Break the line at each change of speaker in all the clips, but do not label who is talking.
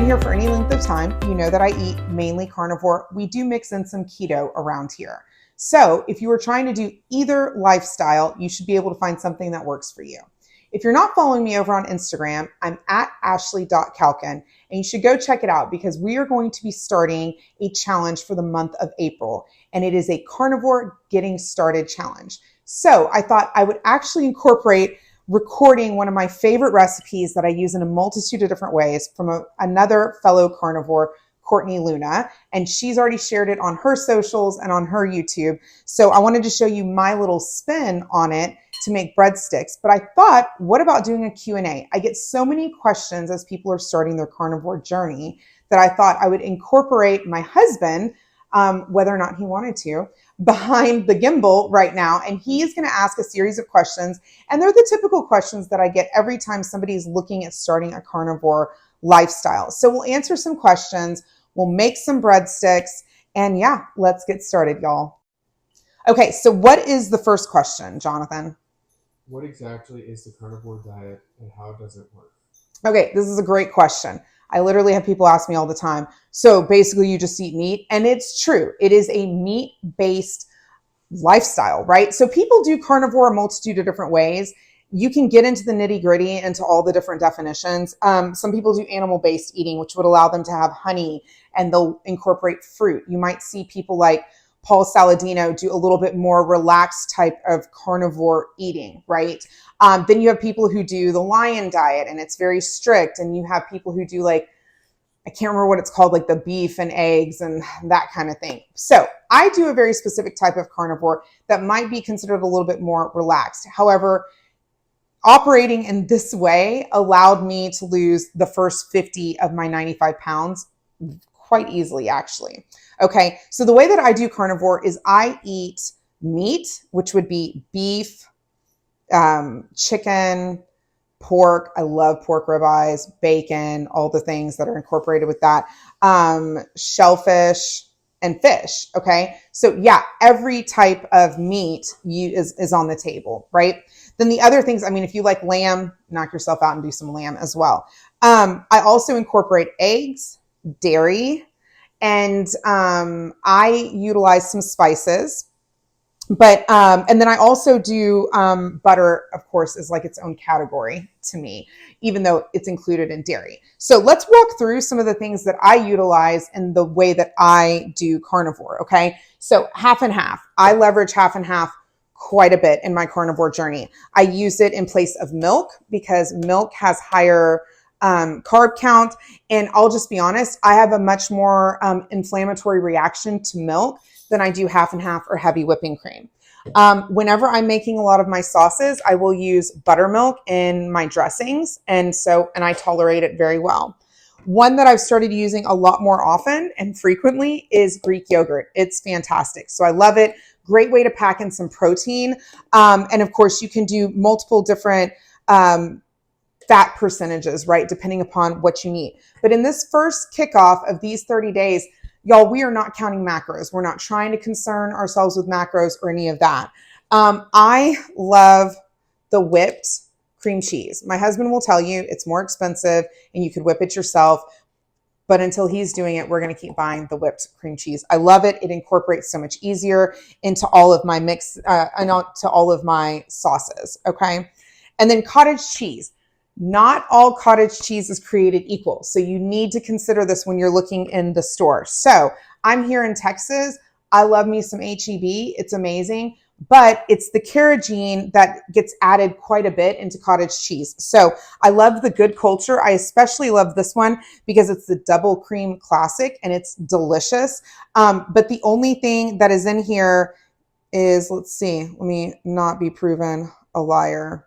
here for any length of time, you know that I eat mainly carnivore. We do mix in some keto around here. So if you are trying to do either lifestyle, you should be able to find something that works for you. If you're not following me over on Instagram, I'm at ashley.calkin, and you should go check it out because we are going to be starting a challenge for the month of April, and it is a carnivore getting started challenge. So I thought I would actually incorporate recording one of my favorite recipes that I use in a multitude of different ways from another fellow carnivore, Courtney Luna, and she's already shared it on her socials and on her YouTube. So I wanted to show you my little spin on it to make breadsticks. But I thought, what about doing a Q&A? I get so many questions as people are starting their carnivore journey that I thought I would incorporate my husband, whether or not he wanted to, behind the gimbal right now. And he is going to ask a series of questions. And they're the typical questions that I get every time somebody is looking at starting a carnivore lifestyle. So we'll answer some questions. We'll make some breadsticks. And yeah, let's get started, y'all. Okay, so what is the first question, Jonathan?
What exactly is the carnivore diet and how does it work?
Okay, this is a great question. I literally have people ask me all the time. So basically you just eat meat, and it's true. It is a meat-based lifestyle, right? So people do carnivore a multitude of different ways. You can get into the nitty-gritty, into all the different definitions. Some people do animal-based eating, which would allow them to have honey, and they'll incorporate fruit. You might see people like Paul Saladino do a little bit more relaxed type of carnivore eating, right? Then you have people who do the lion diet and it's very strict. And you have people who do like, I can't remember what it's called, like the beef and eggs and that kind of thing. So I do a very specific type of carnivore that might be considered a little bit more relaxed. However, operating in this way allowed me to lose the first 50 of my 95 pounds quite easily, actually. Okay, so the way that I do carnivore is I eat meat, which would be beef, chicken, pork. I love pork ribeyes, bacon, all the things that are incorporated with that, shellfish, and fish. Okay, so yeah, every type of meat is on the table, right? Then the other things, I mean, if you like lamb, knock yourself out and do some lamb as well. I also incorporate eggs, dairy, and I utilize some spices, but and then I also do butter, of course, is like its own category to me, even though it's included in dairy. So let's walk through some of the things that I utilize in the way that I do carnivore. Okay, so half and half. I leverage half and half quite a bit in my carnivore journey. I use it in place of milk because milk has higher carb count. And I'll just be honest, I have a much more inflammatory reaction to milk than I do half and half or heavy whipping cream. Whenever I'm making a lot of my sauces, I will use buttermilk in my dressings. And I tolerate it very well. One that I've started using a lot more often and frequently is Greek yogurt. It's fantastic. So I love it. Great way to pack in some protein. And of course, you can do multiple different fat percentages, right? Depending upon what you need. But in this first kickoff of these 30 days, y'all, we are not counting macros. We're not trying to concern ourselves with macros or any of that. I love the whipped cream cheese. My husband will tell you it's more expensive and you could whip it yourself. But until he's doing it, we're going to keep buying the whipped cream cheese. I love it. It incorporates so much easier into all of my mix, and to all of my sauces. Okay. And then cottage cheese. Not all cottage cheese is created equal. So you need to consider this when you're looking in the store. So I'm here in Texas. I love me some HEB. It's amazing. But it's the carrageenan that gets added quite a bit into cottage cheese. So I love the Good Culture. I especially love this one because it's the double cream classic and it's delicious. But the only thing that is in here is, let's see, let me not be proven a liar.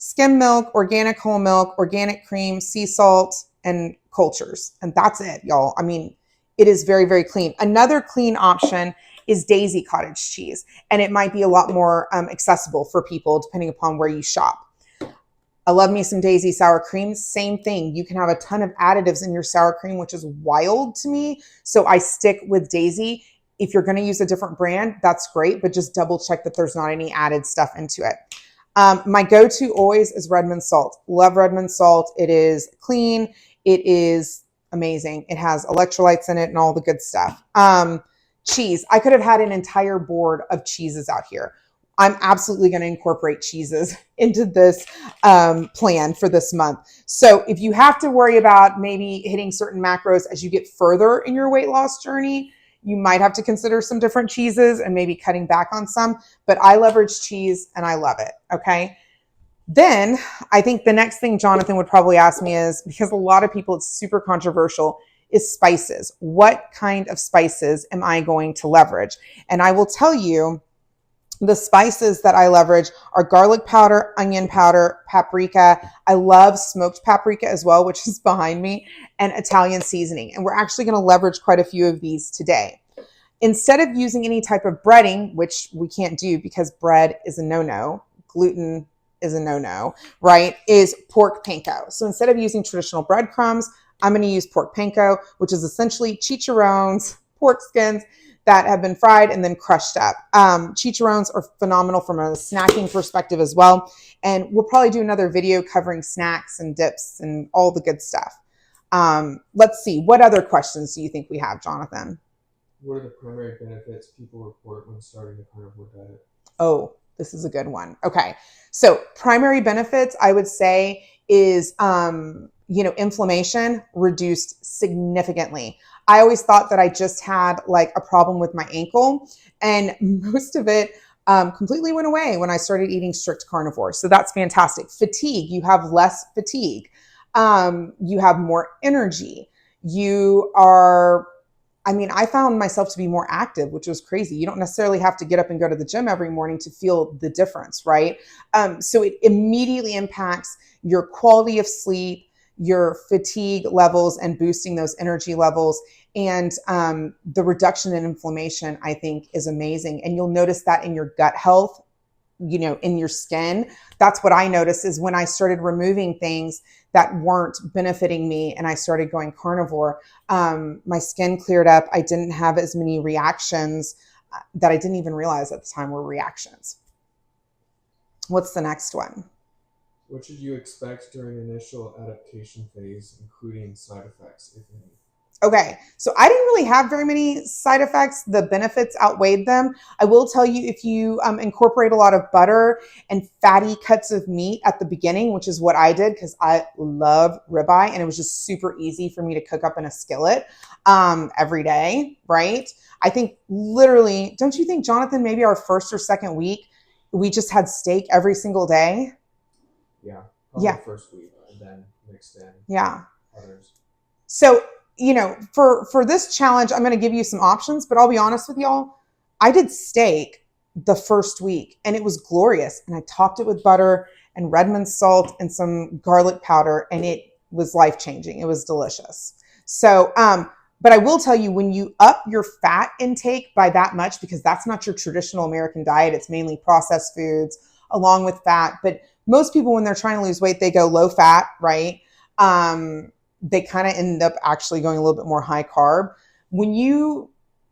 Skim milk, organic whole milk, organic cream, sea salt, and cultures. And that's it, y'all. I mean, it is very, very clean. Another clean option is Daisy cottage cheese. And it might be a lot more accessible for people depending upon where you shop. I love me some Daisy sour cream. Same thing. You can have a ton of additives in your sour cream, which is wild to me. So I stick with Daisy. If you're going to use a different brand, that's great, but just double check that there's not any added stuff into it. My go-to always is Redmond salt. Love Redmond salt. It is clean. It is amazing. It has electrolytes in it and all the good stuff. Cheese. I could have had an entire board of cheeses out here. I'm absolutely going to incorporate cheeses into this plan for this month. So if you have to worry about maybe hitting certain macros as you get further in your weight loss journey, you might have to consider some different cheeses and maybe cutting back on some. But I leverage cheese and I love it. Okay. Then I think the next thing Jonathan would probably ask me is, because a lot of people, it's super controversial, is spices. What kind of spices am I going to leverage? And I will tell you, the spices that I leverage are garlic powder, onion powder, paprika. I love smoked paprika as well, which is behind me, and Italian seasoning. And we're actually going to leverage quite a few of these today. Instead of using any type of breading, which we can't do because bread is a no-no, gluten is a no-no, right, is pork panko. So instead of using traditional breadcrumbs, I'm going to use pork panko, which is essentially chicharrones, pork skins that have been fried and then crushed up. Chicharrones are phenomenal from a snacking perspective as well. And we'll probably do another video covering snacks and dips and all the good stuff. Let's see. What other questions do you think we have, Jonathan?
What are the primary benefits people report when starting a carnivore diet?
Oh, this is a good one. Okay. So primary benefits, I would say, is, inflammation reduced significantly. I always thought that I just had like a problem with my ankle, and most of it completely went away when I started eating strict carnivore. So that's fantastic. Fatigue, you have less fatigue. You have more energy. I found myself to be more active, which was crazy. You don't necessarily have to get up and go to the gym every morning to feel the difference, right? So it immediately impacts your quality of sleep, your fatigue levels, and boosting those energy levels. And the reduction in inflammation, I think, is amazing. And you'll notice that in your gut health, in your skin. That's what I noticed is when I started removing things that weren't benefiting me and I started going carnivore, my skin cleared up. I didn't have as many reactions that I didn't even realize at the time were reactions. What's the next one?
What should you expect during the initial adaptation phase, including side effects, if any?
Okay, so I didn't really have very many side effects. The benefits outweighed them. I will tell you, if you incorporate a lot of butter and fatty cuts of meat at the beginning, which is what I did because I love ribeye and it was just super easy for me to cook up in a skillet every day, right? I think literally, don't you think, Jonathan, maybe our first or second week, we just had steak every single day?
Yeah, probably the first week and then mixed in others.
So, for this challenge, I'm going to give you some options, but I'll be honest with y'all. I did steak the first week and it was glorious. And I topped it with butter and Redmond salt and some garlic powder, and it was life-changing. It was delicious. So, but I will tell you, when you up your fat intake by that much, because that's not your traditional American diet, it's mainly processed foods along with fat. But most people, when they're trying to lose weight, they go low fat, right? They kind of end up actually going a little bit more high carb. When you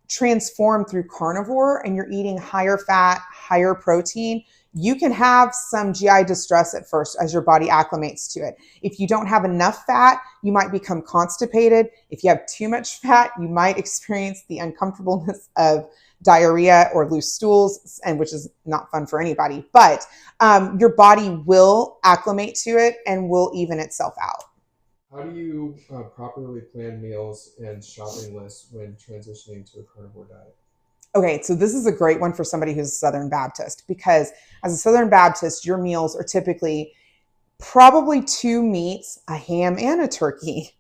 transform through carnivore and you're eating higher fat, higher protein, you can have some GI distress at first as your body acclimates to it. If you don't have enough fat, you might become constipated. If you have too much fat, you might experience the uncomfortableness of diarrhea or loose stools, and which is not fun for anybody. But your body will acclimate to it and will even itself out.
How do you properly plan meals and shopping lists when transitioning to a carnivore diet?
Okay, so this is a great one for somebody who's a Southern Baptist, because as a Southern Baptist, your meals are typically probably 2 meats, a ham and a turkey,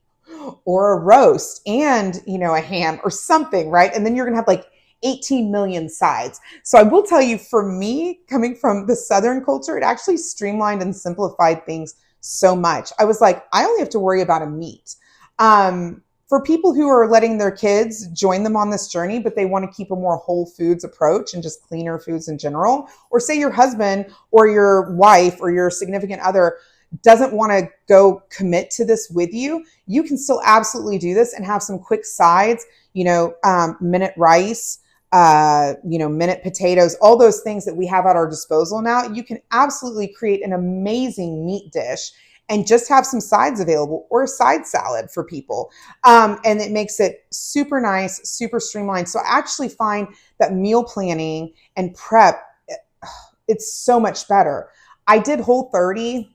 or a roast and, a ham or something, right? And then you're going to have like 18 million sides. So I will tell you, for me, coming from the Southern culture, it actually streamlined and simplified things so much. I was like, I only have to worry about a meat. For people who are letting their kids join them on this journey, but they want to keep a more whole foods approach and just cleaner foods in general, or say your husband or your wife or your significant other doesn't want to go commit to this with you, you can still absolutely do this and have some quick sides, minute rice, minute potatoes, all those things that we have at our disposal now. You can absolutely create an amazing meat dish and just have some sides available, or a side salad for people. And it makes it super nice, super streamlined. So I actually find that meal planning and prep, it's so much better. I did Whole30,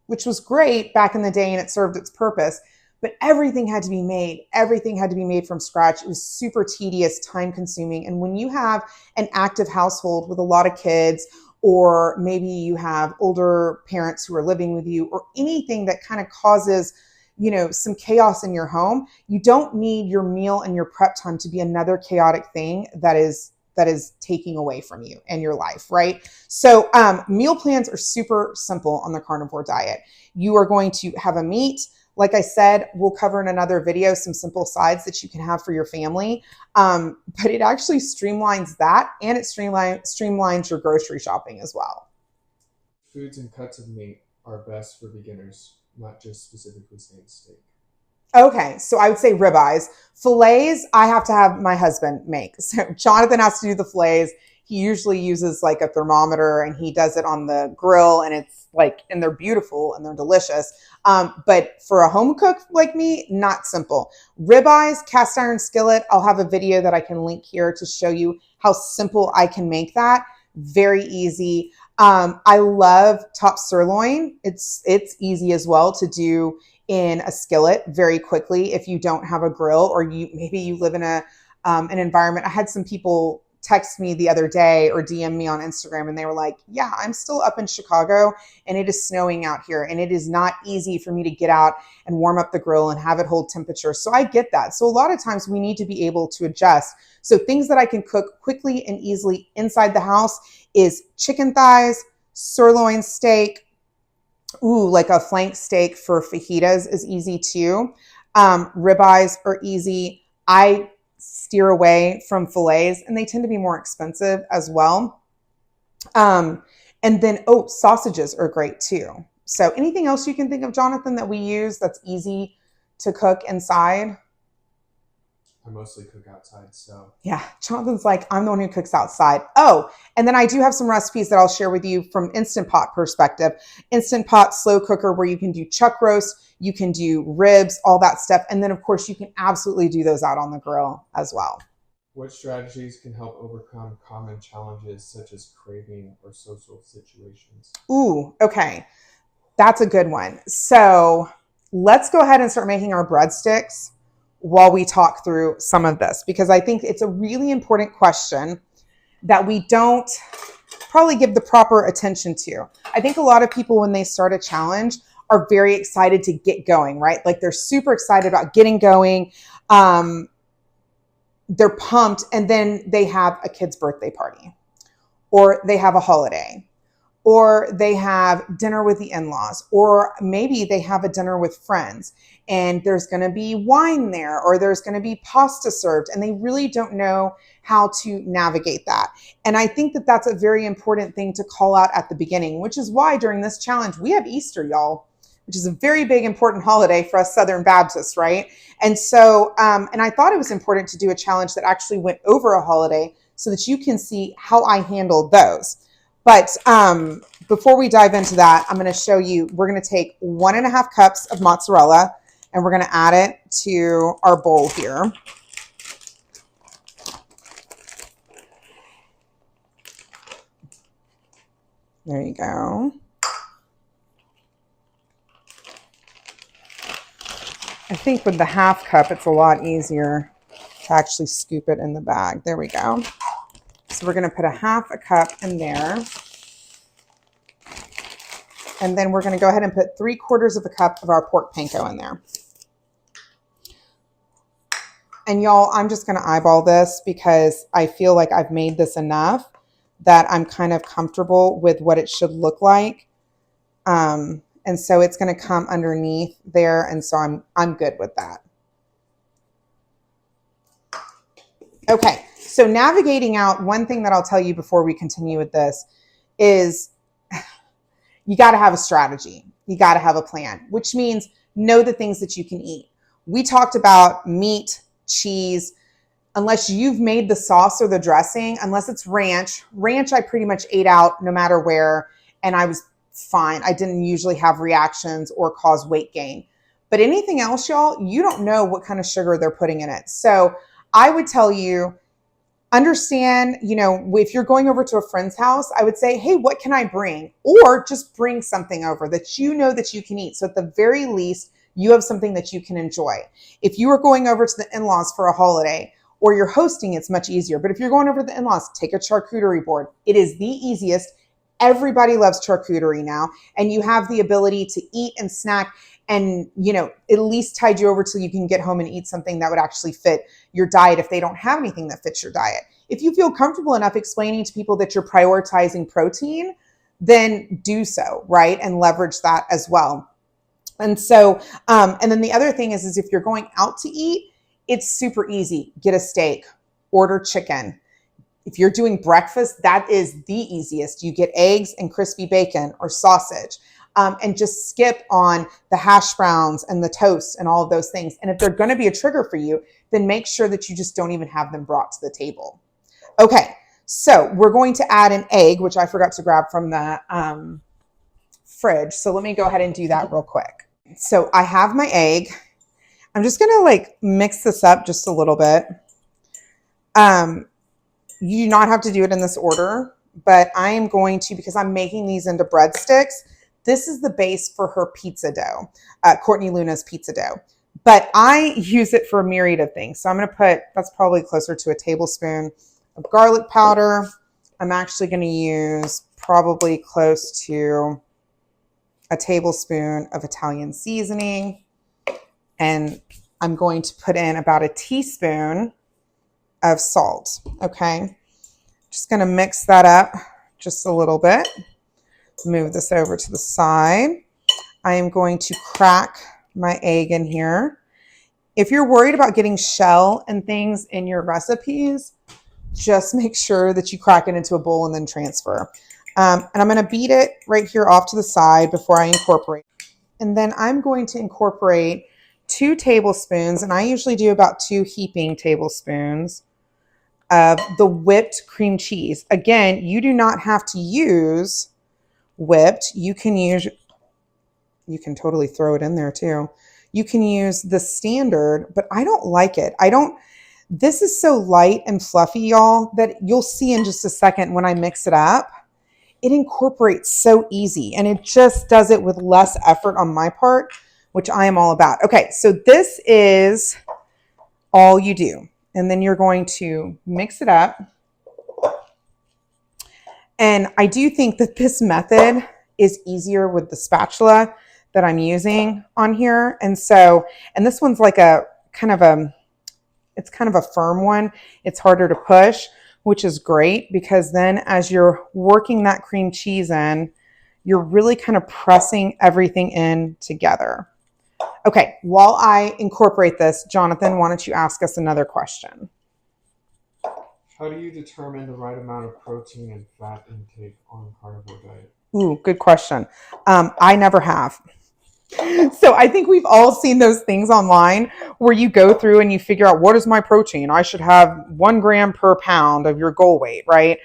which was great back in the day, and it served its purpose, but everything had to be made. Everything had to be made from scratch. It was super tedious, time consuming. And when you have an active household with a lot of kids, or maybe you have older parents who are living with you, or anything that kind of causes, some chaos in your home, you don't need your meal and your prep time to be another chaotic thing that is taking away from you and your life, right? So meal plans are super simple on the carnivore diet. You are going to have a meat. Like I said, we'll cover in another video some simple sides that you can have for your family. But it actually streamlines that, and it streamlines your grocery shopping as well.
Foods and cuts of meat are best for beginners, not just specifically saying steak.
Okay, so I would say ribeyes. Fillets, I have to have my husband make. So Jonathan has to do the fillets. He usually uses like a thermometer, and he does it on the grill, and it's like, and they're beautiful and they're delicious. But for a home cook like me, not simple. Ribeyes, cast iron skillet. I'll have a video that I can link here to show you how simple I can make that. Very easy. I love top sirloin. It's easy as well to do in a skillet very quickly if you don't have a grill, or maybe you live in an environment. I had some people text me the other day or DM me on Instagram, and they were like, yeah, I'm still up in Chicago and it is snowing out here, and it is not easy for me to get out and warm up the grill and have it hold temperature. So I get that. So a lot of times we need to be able to adjust. So things that I can cook quickly and easily inside the house is chicken thighs, sirloin steak. Ooh, like a flank steak for fajitas is easy too. Ribeyes are easy. I steer away from fillets, and they tend to be more expensive as well. And then, sausages are great too. So anything else you can think of, Jonathan, that we use that's easy to cook inside?
I mostly cook outside, so.
Yeah, Jonathan's like, I'm the one who cooks outside. Oh, and then I do have some recipes that I'll share with you from Instant Pot perspective. Instant Pot slow cooker, where you can do chuck roast, you can do ribs, all that stuff. And then, of course, you can absolutely do those out on the grill as well.
What strategies can help overcome common challenges such as craving or social situations?
Ooh, okay. That's a good one. So let's go ahead and start making our breadsticks while we talk through some of this, because I think it's a really important question that we don't probably give the proper attention to. I think a lot of people, when they start a challenge, are very excited to get going, right? Like they're super excited about getting going. They're pumped, and then they have a kid's birthday party, or they have a holiday, or they have dinner with the in-laws, or maybe they have a dinner with friends, and there's going to be wine there, or there's going to be pasta served, and they really don't know how to navigate that. And I think that that's a very important thing to call out at the beginning, which is why during this challenge, we have Easter, y'all, which is a very big, important holiday for us Southern Baptists, right? And so, and I thought it was important to do a challenge that actually went over a holiday so that you can see how I handled those. But before we dive into that, I'm going to show you, we're going to take 1.5 cups of mozzarella, and we're going to add it to our bowl here. There you go. I think with the 1/2 cup, it's a lot easier to actually scoop it in the bag. There we go. So we're going to put 1/2 cup in there. And then we're going to go ahead and put 3/4 cup of our pork panko in there. And y'all, I'm just going to eyeball this because I feel like I've made this enough that I'm kind of comfortable with what it should look like. And so it's going to come underneath there. And so I'm good with that. Okay. So navigating out, one thing that I'll tell you before we continue with this is you got to have a strategy. You got to have a plan, which means know the things that you can eat. We talked about meat, cheese, unless you've made the sauce or the dressing, unless it's ranch I pretty much ate out no matter where. And I was fine. I didn't usually have reactions or cause weight gain. But anything else, y'all, you don't know what kind of sugar they're putting in it. So I would tell you, understand, if you're going over to a friend's house, I would say, hey, what can I bring? Or just bring something over that you know that you can eat. So at the very least, you have something that you can enjoy. If you are going over to the in-laws for a holiday or you're hosting, it's much easier. But if you're going over to the in-laws, take a charcuterie board. It is the easiest. Everybody loves charcuterie now. And you have the ability to eat and snack and, at least tide you over till you can get home and eat something that would actually fit your diet if they don't have anything that fits your diet. If you feel comfortable enough explaining to people that you're prioritizing protein, then do so, right? And leverage that as well. And so, and then the other thing is if you're going out to eat, it's super easy. Get a steak, order chicken. If you're doing breakfast, that is the easiest. You get eggs and crispy bacon or sausage. And just skip on the hash browns and the toast and all of those things. And if they're going to be a trigger for you, then make sure that you just don't even have them brought to the table. Okay, so we're going to add an egg, which I forgot to grab from the fridge. So let me go ahead and do that real quick. So I have my egg. I'm just going to mix this up just a little bit. You do not have to do it in this order, but I am going to, because I'm making these into breadsticks. This is the base for her pizza dough, Courtney Luna's pizza dough. But I use it for a myriad of things. So I'm going to put, that's probably closer to a tablespoon of garlic powder. I'm actually going to use probably close to a tablespoon of Italian seasoning. And I'm going to put in about a teaspoon of salt. Okay. Just going to mix that up just a little bit. Move this over to the side. I am going to crack my egg in here. If you're worried about getting shell and things in your recipes, just make sure that you crack it into a bowl and then transfer. And I'm going to beat it right here off to the side before I incorporate. And then I'm going to incorporate 2 tablespoons, and I usually do about 2 heaping tablespoons of the whipped cream cheese. Again, you do not have to use whipped. You can totally throw it in there too. You can use the standard, but I don't like it. This is so light and fluffy, y'all, that you'll see in just a second when I mix it up. It incorporates so easy, and it just does it with less effort on my part, which I am all about. Okay, so this is all you do. And then you're going to mix it up. And I do think that this method is easier with the spatula that I'm using on here. And this one's like it's kind of a firm one. It's harder to push, which is great because then as you're working that cream cheese in, you're really kind of pressing everything in together. Okay, while I incorporate this, Jonathan, why don't you ask us another question?
How do you determine the right amount of protein and fat intake on a carnivore diet?
Ooh, good question. I never have. So I think we've all seen those things online where you go through and you figure out, what is my protein? I should have 1 gram per pound of your goal weight, right?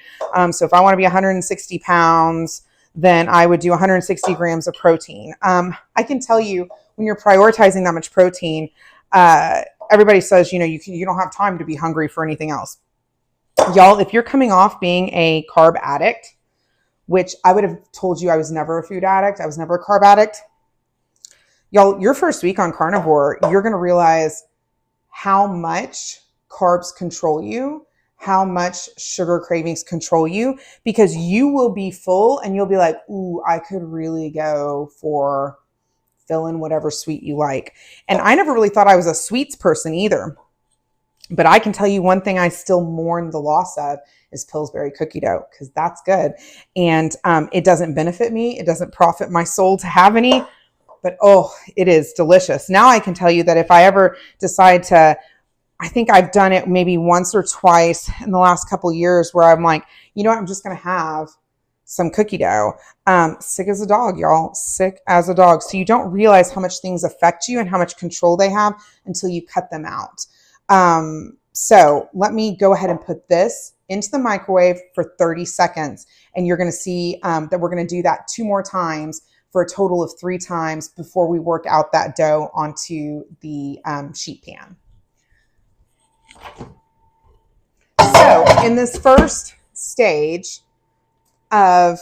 So if I want to be 160 pounds, then I would do 160 grams of protein. I can tell you, when you're prioritizing that much protein, everybody says, you don't have time to be hungry for anything else. Y'all, if you're coming off being a carb addict, which I would have told you I was never a food addict, I was never a carb addict. Y'all, your first week on carnivore, you're going to realize how much carbs control you, how much sugar cravings control you, because you will be full and you'll be like, ooh, I could really go for fill in whatever sweet you like. And I never really thought I was a sweets person either. But I can tell you one thing I still mourn the loss of is Pillsbury cookie dough, because that's good. And it doesn't benefit me. It doesn't profit my soul to have any. But oh, it is delicious. Now I can tell you that if I ever decide to, I think I've done it maybe once or twice in the last couple of years where I'm like, you know what, I'm just going to have some cookie dough. Sick as a dog, y'all. Sick as a dog. So you don't realize how much things affect you and how much control they have until you cut them out. So let me go ahead and put this into the microwave for 30 seconds. And you're going to see that we're going to do that 2 more times for a total of 3 times before we work out that dough onto the sheet pan. So in this first stage of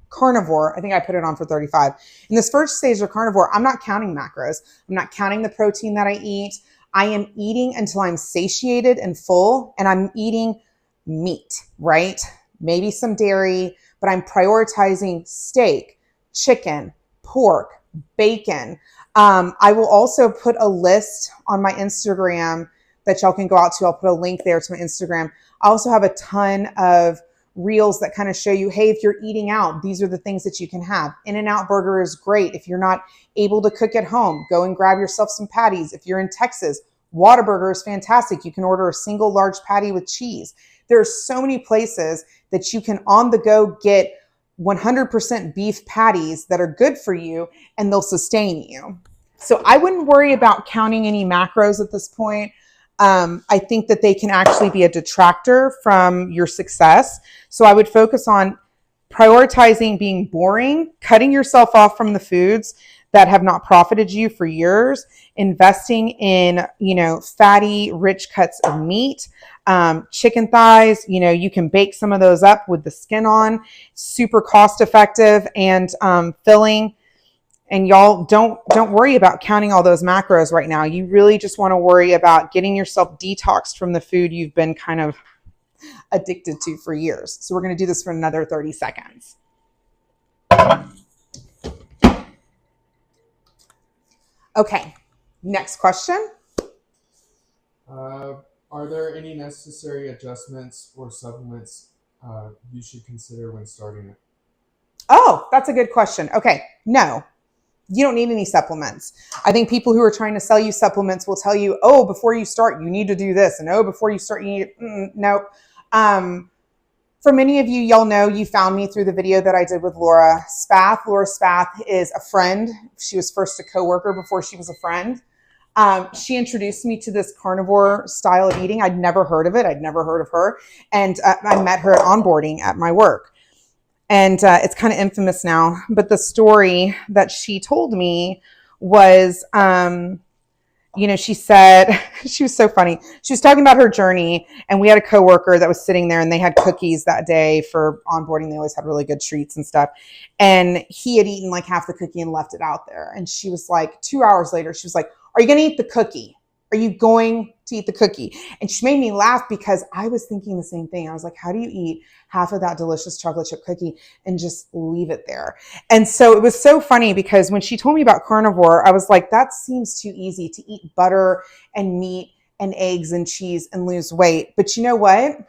carnivore, I think I put it on for 35. In this first stage of carnivore, I'm not counting macros. I'm not counting the protein that I eat. I am eating until I'm satiated and full, and I'm eating meat, right? Maybe some dairy, but I'm prioritizing steak, chicken, pork, bacon. I will also put a list on my Instagram that y'all can go out to. I'll put a link there to my Instagram. I also have a ton of reels that kind of show you, hey, if you're eating out, these are the things that you can have. In-N-Out Burger is great. If you're not able to cook at home, go and grab yourself some patties. If you're in Texas, Whataburger is fantastic. You can order a single large patty with cheese. There are so many places that you can on the go get 100% beef patties that are good for you and they'll sustain you. So I wouldn't worry about counting any macros at this point. I think that they can actually be a detractor from your success. So I would focus on prioritizing being boring, cutting yourself off from the foods that have not profited you for years, investing in, fatty, rich cuts of meat, chicken thighs. You can bake some of those up with the skin on, super cost effective and filling. And y'all don't worry about counting all those macros right now. You really just want to worry about getting yourself detoxed from the food you've been kind of addicted to for years. So we're going to do this for another 30 seconds. Okay, next question.
Are there any necessary adjustments or supplements you should consider when starting it?
Oh, that's a good question. Okay, no. You don't need any supplements. I think people who are trying to sell you supplements will tell you, oh, before you start, you need to do this. And oh, before you start, you need, nope. For many of you, y'all know you found me through the video that I did with Laura Spath. Laura Spath is a friend. She was first a coworker before she was a friend. She introduced me to this carnivore style of eating. I'd never heard of it. I'd never heard of her. And I met her at onboarding at my work. And it's kind of infamous now, but the story that she told me was, she said, she was so funny. She was talking about her journey, and we had a coworker that was sitting there, and they had cookies that day for onboarding. They always had really good treats and stuff. And he had eaten like half the cookie and left it out there. And she was like, 2 hours later, she was like, are you going to eat the cookie? Are you going to eat the cookie? And she made me laugh because I was thinking the same thing. I was like, how do you eat half of that delicious chocolate chip cookie and just leave it there? And so it was so funny because when she told me about carnivore, I was like, that seems too easy to eat butter and meat and eggs and cheese and lose weight. But you know what?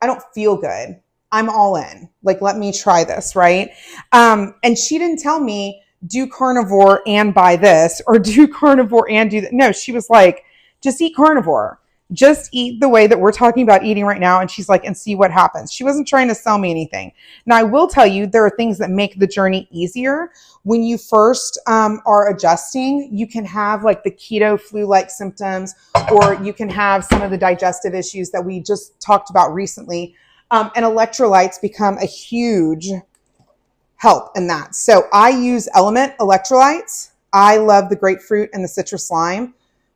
I don't feel good. I'm all in. Like, let me try this, right? And she didn't tell me, do carnivore and buy this, or do carnivore and do that. No, she was like, just eat carnivore. Just eat the way that we're talking about eating right now. And she's like, and see what happens. She wasn't trying to sell me anything. Now, I will tell you, there are things that make the journey easier. When you first are adjusting, you can have like the keto flu-like symptoms, or you can have some of the digestive issues that we just talked about recently. And electrolytes become a huge help in that. So I use Element electrolytes. I love the grapefruit and the citrus lime.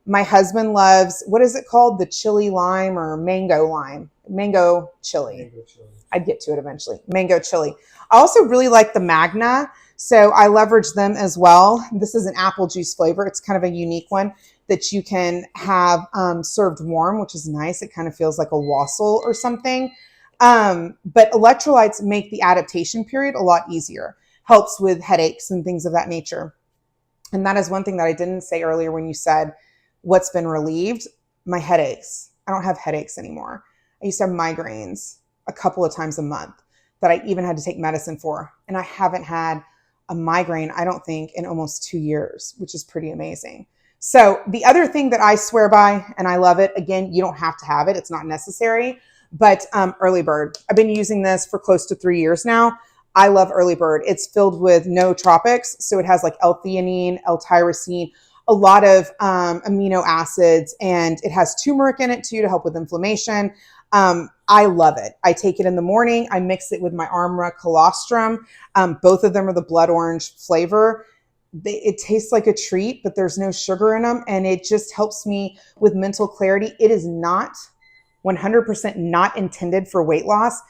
My husband loves, what is it called? The chili lime or mango lime? Mango chili.
Mango chili.
I'd get to it eventually. Mango chili. I also really like the Magna, so I leverage them as well. This is an apple juice flavor. It's kind of a unique one that you can have served warm, which is nice. It kind of feels like a wassail or something. But electrolytes make the adaptation period a lot easier. Helps with headaches and things of that nature. And that is one thing that I didn't say earlier when you said, what's been relieved? My headaches. I don't have headaches anymore. I used to have migraines a couple of times a month that I even had to take medicine for. And I haven't had a migraine, I don't think, in almost 2 years, which is pretty amazing. So the other thing that I swear by, and I love it, again, you don't have to have it. It's not necessary, but Early Bird. I've been using this for close to 3 years now. I love Early Bird. It's filled with nootropics. So it has like L-theanine, L-tyrosine, a lot of amino acids, and it has turmeric in it too to help with inflammation. I love it. I take it in the morning. I mix it with my Armra colostrum. Both of them are the blood orange flavor. It tastes like a treat, but there's no sugar in them. And it just helps me with mental clarity. It is not 100% not intended for weight loss,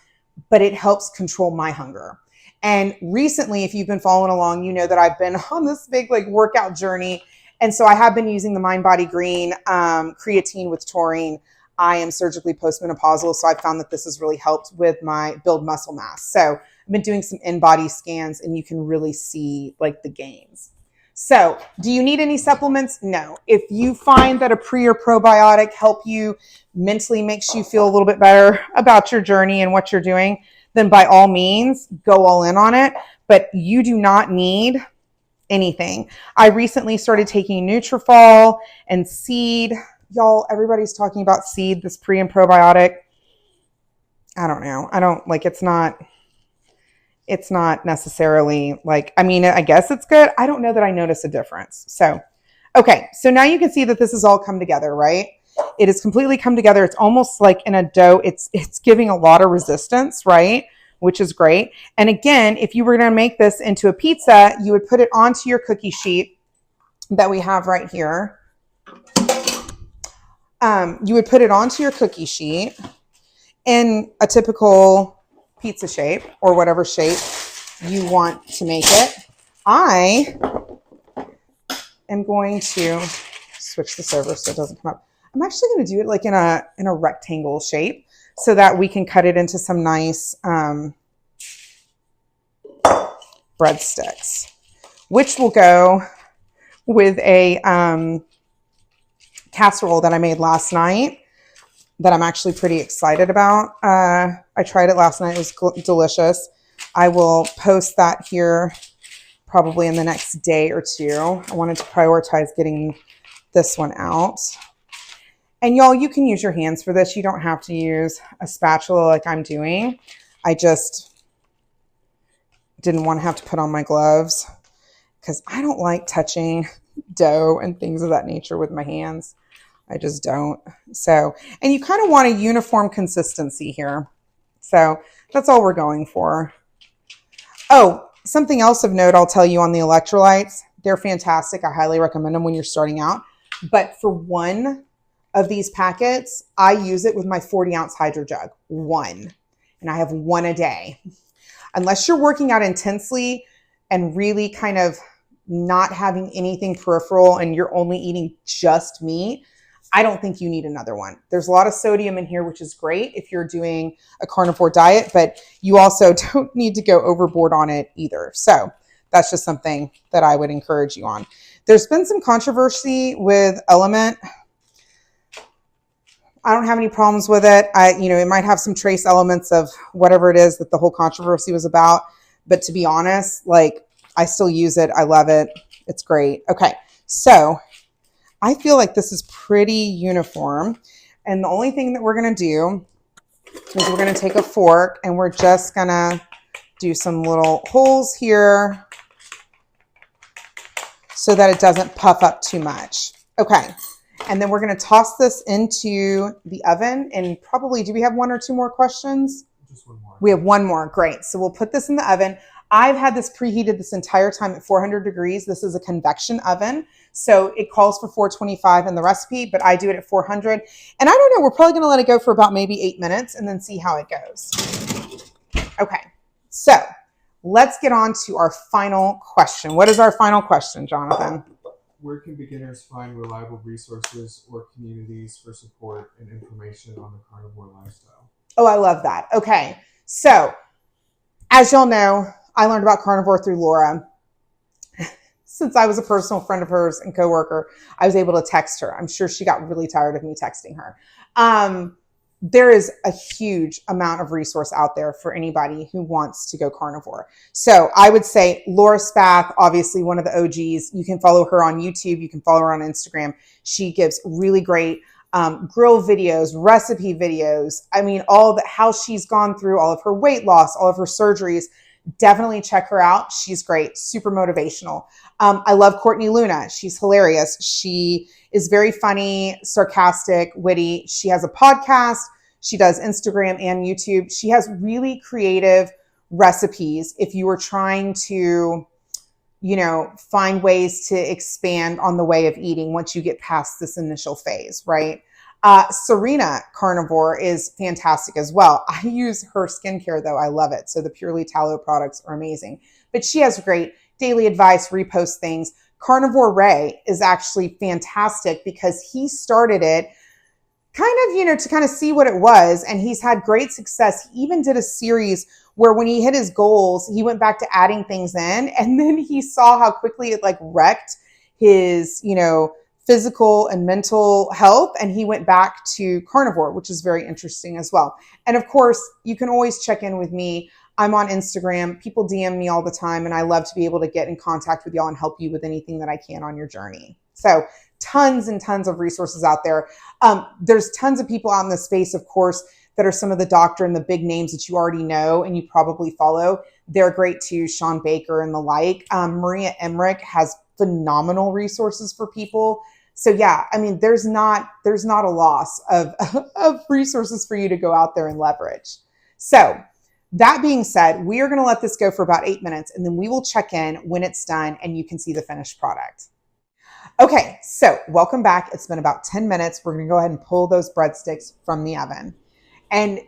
but it helps control my hunger. And recently, if you've been following along, you know that I've been on this big like workout journey. And so I have been using the Mind Body Green creatine with taurine. I am surgically postmenopausal, so I found that this has really helped with my build muscle mass. So I've been doing some in-body scans, and you can really see like the gains. So do you need any supplements? No. If you find that a pre or probiotic help you mentally, makes you feel a little bit better about your journey and what you're doing, then by all means, go all in on it. But you do not need anything. I recently started taking Nutrafol and Seed. Y'all, everybody's talking about Seed, this pre and probiotic. I don't know. I don't like, it's not necessarily like, I mean, I guess it's good. I don't know that I notice a difference. So, okay. So now you can see that this has all come together, right? It has completely come together. It's almost like in a dough. It's giving a lot of resistance, right? Which is great. And again, if you were going to make this into a pizza, you would put it onto your cookie sheet that we have right here. You would put it onto your cookie sheet in a typical pizza shape or whatever shape you want to make it. I am going to switch this over so it doesn't come up. I'm actually going to do it like in a rectangle shape so that we can cut it into some nice breadsticks, which will go with a casserole that I made last night that I'm actually pretty excited about. I tried it last night. It was delicious. I will post that here probably in the next day or two. I wanted to prioritize getting this one out. And y'all, you can use your hands for this. You don't have to use a spatula like I'm doing. I just didn't want to have to put on my gloves because I don't like touching dough and things of that nature with my hands. I just don't. So, and you kind of want a uniform consistency here. So that's all we're going for. Oh, something else of note I'll tell you on the electrolytes. They're fantastic. I highly recommend them when you're starting out. But for one of these packets, I use it with my 40-ounce hydro jug. One. And I have one a day. Unless you're working out intensely and really kind of not having anything peripheral and you're only eating just meat, I don't think you need another one. There's a lot of sodium in here, which is great if you're doing a carnivore diet, but you also don't need to go overboard on it either. So that's just something that I would encourage you on. There's been some controversy with Element. I don't have any problems with it. It might have some trace elements of whatever it is that the whole controversy was about. But to be honest, like, I still use it. I love it. It's great. Okay. So I feel like this is pretty uniform. And the only thing that we're going to do is we're going to take a fork and we're just going to do some little holes here so that it doesn't puff up too much. Okay. And then we're going to toss this into the oven and probably, do we have one or two more questions?
Just one more.
We have one more. Great. So we'll put this in the oven. I've had this preheated this entire time at 400 degrees. This is a convection oven. So it calls for 425 in the recipe, but I do it at 400. And I don't know, we're probably going to let it go for about maybe 8 minutes and then see how it goes. Okay. So let's get on to our final question. What is our final question, Jonathan?
Where can beginners find reliable resources or communities for support and information on the carnivore lifestyle?
Oh, I love that. Okay. So as y'all know, I learned about carnivore through Laura. Since I was a personal friend of hers and coworker, I was able to text her. I'm sure she got really tired of me texting her. There is a huge amount of resource out there for anybody who wants to go carnivore. So I would say Laura Spath, obviously one of the OGs. You can follow her on YouTube. You can follow her on Instagram. She gives really great grill videos, recipe videos. I mean, how she's gone through all of her weight loss, all of her surgeries. Definitely check her out. She's great. Super motivational. I love Courtney Luna. She's hilarious. She is very funny, sarcastic, witty. She has a podcast. She does Instagram and YouTube. She has really creative recipes if you are trying to, find ways to expand on the way of eating once you get past this initial phase, right? Serena Carnivore is fantastic as well. I use her skincare though. I love it. So the Purely Tallow products are amazing, but she has great daily advice, repost things. Carnivore Ray is actually fantastic because he started it to kind of see what it was. And he's had great success. He even did a series where when he hit his goals, he went back to adding things in. And then he saw how quickly it like wrecked his, physical and mental health. And he went back to carnivore, which is very interesting as well. And of course, you can always check in with me. I'm on Instagram. People DM me all the time. And I love to be able to get in contact with y'all and help you with anything that I can on your journey. So tons and tons of resources out there. There's tons of people out in the space, of course, that are some of the doctor and the big names that you already know and you probably follow. They're great too, Sean Baker and the like. Maria Emmerich has phenomenal resources for people. So yeah, I mean, there's not a loss of resources for you to go out there and leverage. So that being said, we are going to let this go for about 8 minutes and then we will check in when it's done and you can see the finished product. Okay, so welcome back. It's been about 10 minutes. We're going to go ahead and pull those breadsticks from the oven. And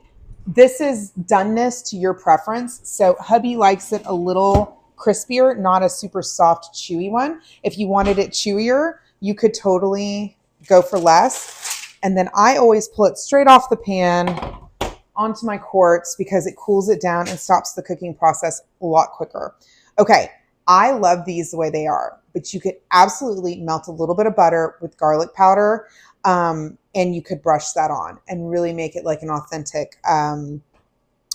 this is doneness to your preference. So hubby likes it a little crispier, not a super soft, chewy one. If you wanted it chewier, you could totally go for less. And then I always pull it straight off the pan onto my quartz because it cools it down and stops the cooking process a lot quicker. Okay, I love these the way they are, but you could absolutely melt a little bit of butter with garlic powder and you could brush that on and really make it like an authentic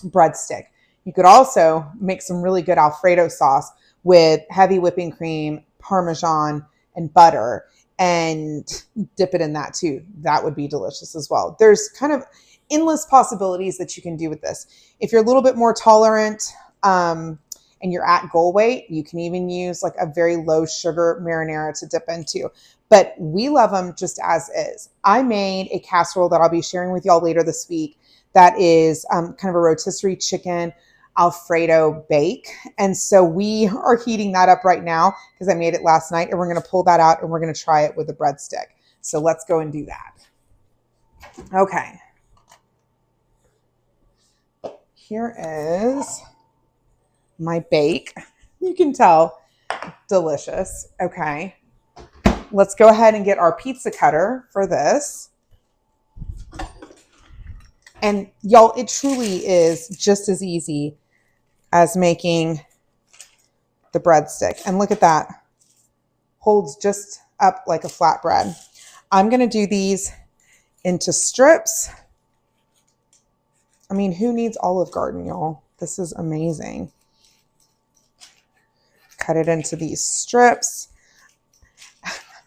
breadstick. You could also make some really good Alfredo sauce with heavy whipping cream, Parmesan, and butter and dip it in that too. That would be delicious as well. There's kind of endless possibilities that you can do with this. If you're a little bit more tolerant and you're at goal weight, you can even use like a very low sugar marinara to dip into. But we love them just as is. I made a casserole that I'll be sharing with y'all later this week that is kind of a rotisserie chicken Alfredo bake. And so we are heating that up right now because I made it last night and we're going to pull that out and we're going to try it with a breadstick. So let's go and do that. Okay. Here is my bake. You can tell, delicious. Okay. Let's go ahead and get our pizza cutter for this. And y'all, it truly is just as easy as making the breadstick. And look at that. Holds just up like a flatbread. I'm going to do these into strips. I mean, who needs Olive Garden, y'all? This is amazing. Cut it into these strips.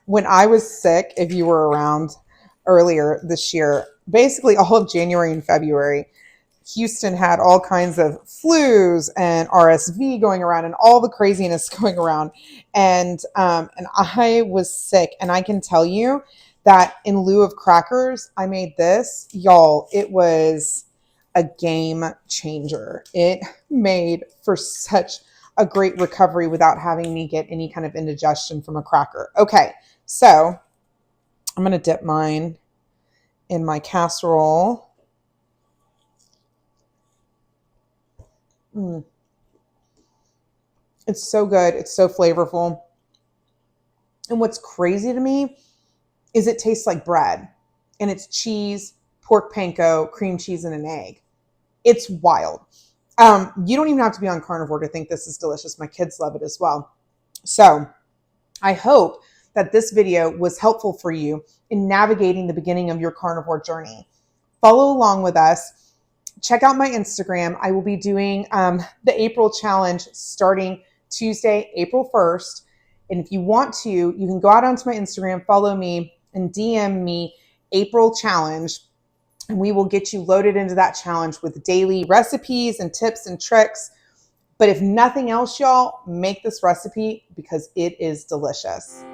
When I was sick, if you were around earlier this year, basically all of January and February, Houston had all kinds of flus and RSV going around and all the craziness going around. And I was sick. And I can tell you that in lieu of crackers, I made this. Y'all, it was a game changer. It made for such a great recovery without having me get any kind of indigestion from a cracker. Okay, so I'm going to dip mine in my casserole. It's so good. It's so flavorful. And what's crazy to me is it tastes like bread. And it's cheese, pork panko, cream cheese, and an egg. It's wild. You don't even have to be on carnivore to think this is delicious. My kids love it as well. So I hope that this video was helpful for you in navigating the beginning of your carnivore journey. Follow along with us. Check out my Instagram. I will be doing the April challenge starting Tuesday, April 1st. And if you want to, you can go out onto my Instagram, follow me, and DM me April challenge. And we will get you loaded into that challenge with daily recipes and tips and tricks. But if nothing else, y'all, make this recipe because it is delicious.